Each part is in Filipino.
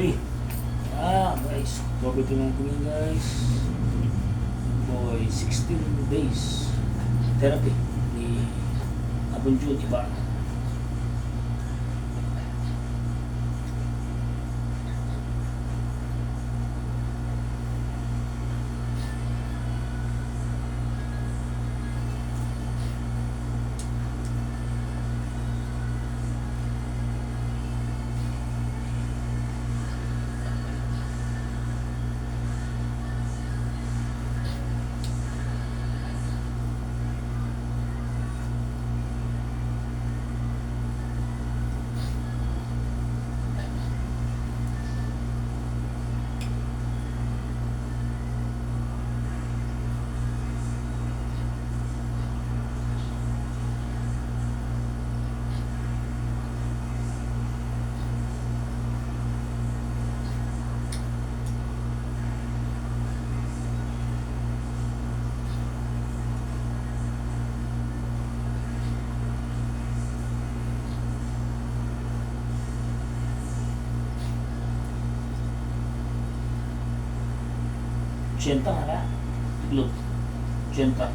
3. Guys, COVID na natin yun guys. Boy, 16 days therapy ni Abunjun Ibarra. Chenta nga na. Look. Chenta.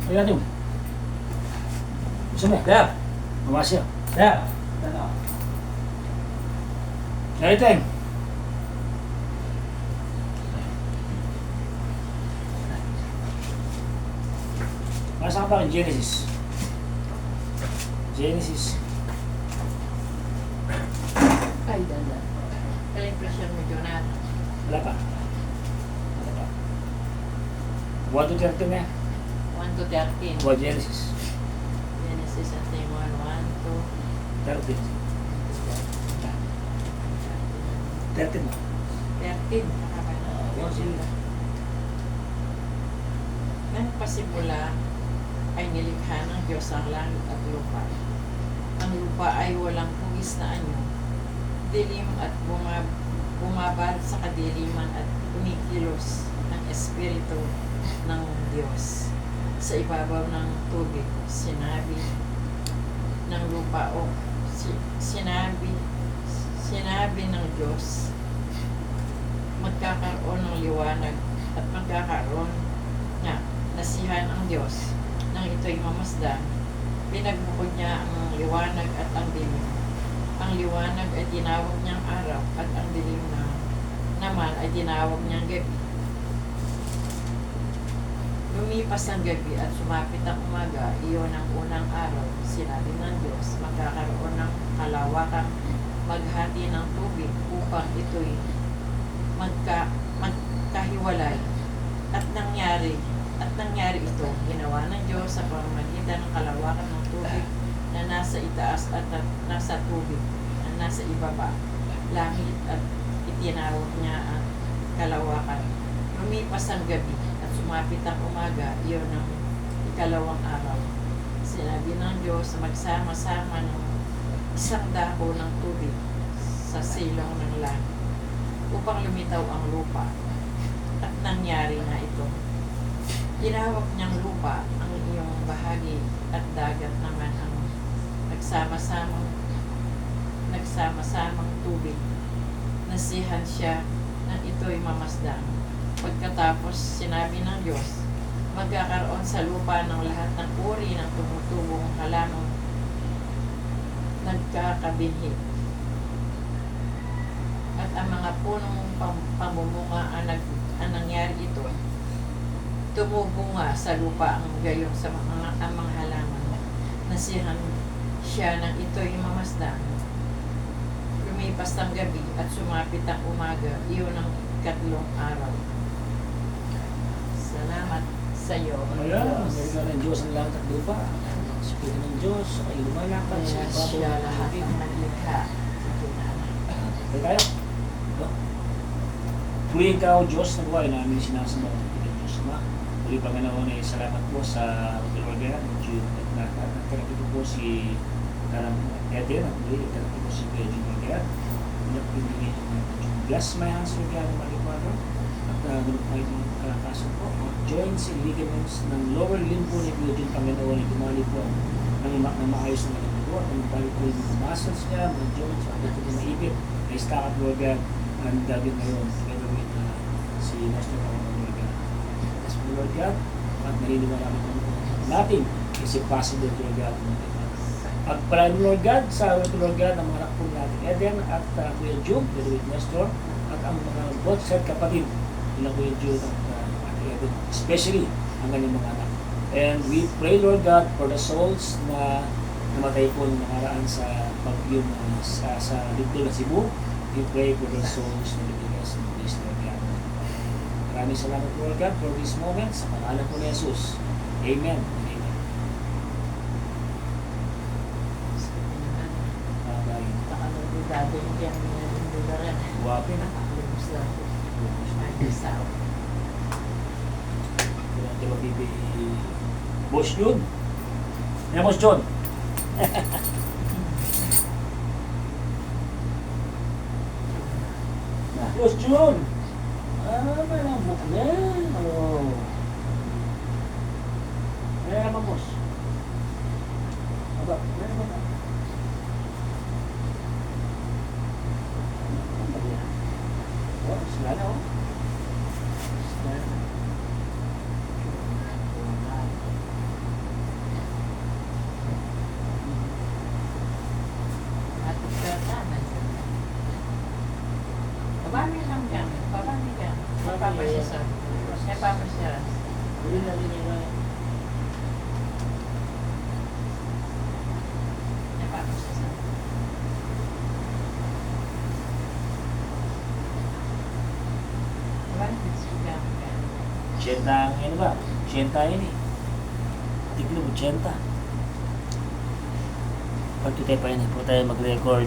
Ayan yun. Gusto mo? Dab. Mamasya. Dab. Kaiting. Masa ka pa rin Genesis. Genesis. Ay, dala. Kaya impression mo, Jonathan. Wala pa. Wala pa. 1 to 13 na. 1 to 13. Buat Genesis. Genesis at 1, 1 to 13. 13 mo. 13. Wow, sila. Nang pasimula ay nilikha ng Diyos ang langit at lupa. Ang lupa ay walang hugis na anyo, dilim at bumabad sa kadiliman at kumikilos ng Espiritu ng Diyos. Sa ibabaw ng tubig, sinabi ng lupa o sinabi ng Diyos, magkakaroon ng liwanag at magkakaroon nga nasihan ang Diyos. Nang ito'y mamasdan, pinagbukod niya ang liwanag at ang dilim. Ang liwanag ay tinawag niyang araw at ang dilim naman ay tinawag niyang gabi. Lumipas ang gabi at sumapit ang umaga, iyon ang unang araw. Sinabi ng Diyos, magkakaroon ng kalawakang maghati ng tubig upang ito'y magkahiwalay. At nangyari ito, ginawa ng Diyos sa pamamagitan ng kalawakan ng tubig na nasa itaas at nasa tubig na nasa ibaba. Langit at itinawag niya ang kalawakan. Lumipas ang gabi at sumapit ang umaga, iyon ang ikalawang araw. Sinabi ng Diyos, magsama-sama ng isang dako ng tubig sa silong ng langit upang lumitaw ang lupa. At nangyari na ito. Tinawag niyang lupa ang iyong bahagi at dagat naman ang nagsamang tubig. Nasihan siya nang ito'y mamasdan. Pagkatapos sinabi ng Diyos, magkakaroon sa lupa ng lahat ng uri ng tumutubong halamang nagkakabinhi. At ang mga punong pamumunga ang nangyari ito, tumubunga sa lupa ang gayon sa ang mga halaman. Nasihan siya ng ito'y mamasdan. Lumipas ang gabi at sumapit ang umaga, iyon ang ikatlong araw. Salamat sa iyo, Ayan, Amerika ng Diyos ang langit at lupa. Spirito ng Diyos ay lumalakad sa Kaya ibabaw siya ng lahat tubig. ang naglikha. Pwede tayo. No? Muli ikaw, Diyos, na buhay namin sinasamba ng Pilipinas Diyos, Ma. Muli Panginoon ay salamat po sa Lord at nagkarapit po si Eden at muli nagkarapit po si Kuya Jun bless my hands with God, Mali Father, at ganun tayo ng kalakasan po. Joints and ligaments ng lower limb po ni Kuya Jun Panginoon ay dumali po ng maayos na mga dugo at dumali po yung mga muscles niya, mga joints, at ito po maipit na istakat Lord God ang gagawin ngayon together with si Master Panginoon Lord God. Yes po Lord God, at naliliwala natin is possible Lord God. Pagpalain mo Lord God sa Lord God ang mga anak po natin Eden at Kuya Jun, together with Nestor, at ang mga both set kapatid nila Kuya Jun at Eden, especially ang kanyang mga anak. And we pray Lord God for the souls na namatay po ng nakaraan sa bagyo sa dito na Cebu. We pray for the souls na nabigay sa Buddhist Lord God. Maraming salamat Lord God for this moment sa pangalan po ni Jesus. Amen. Amen. Dati yung nilulugaran. Guwapo na. Lubos lang. Nag-isaw. Di ba bibi Boss Jun? Yan Boss Jun. Boss Jun! May nambuk na. Oh. May naman boss. Aba, may naman na. Oh, sila na oh. Sila na. At katanan siya. Babami lang yan. Babami yan. Napapasya sa. Napapasya. Hindi na rin nila. Napapasya sa. Babami siya. Chenta, ano ba? Chenta yun eh. Tignan mo, chenta. Pag tayo pa yun, po tayo mag-record.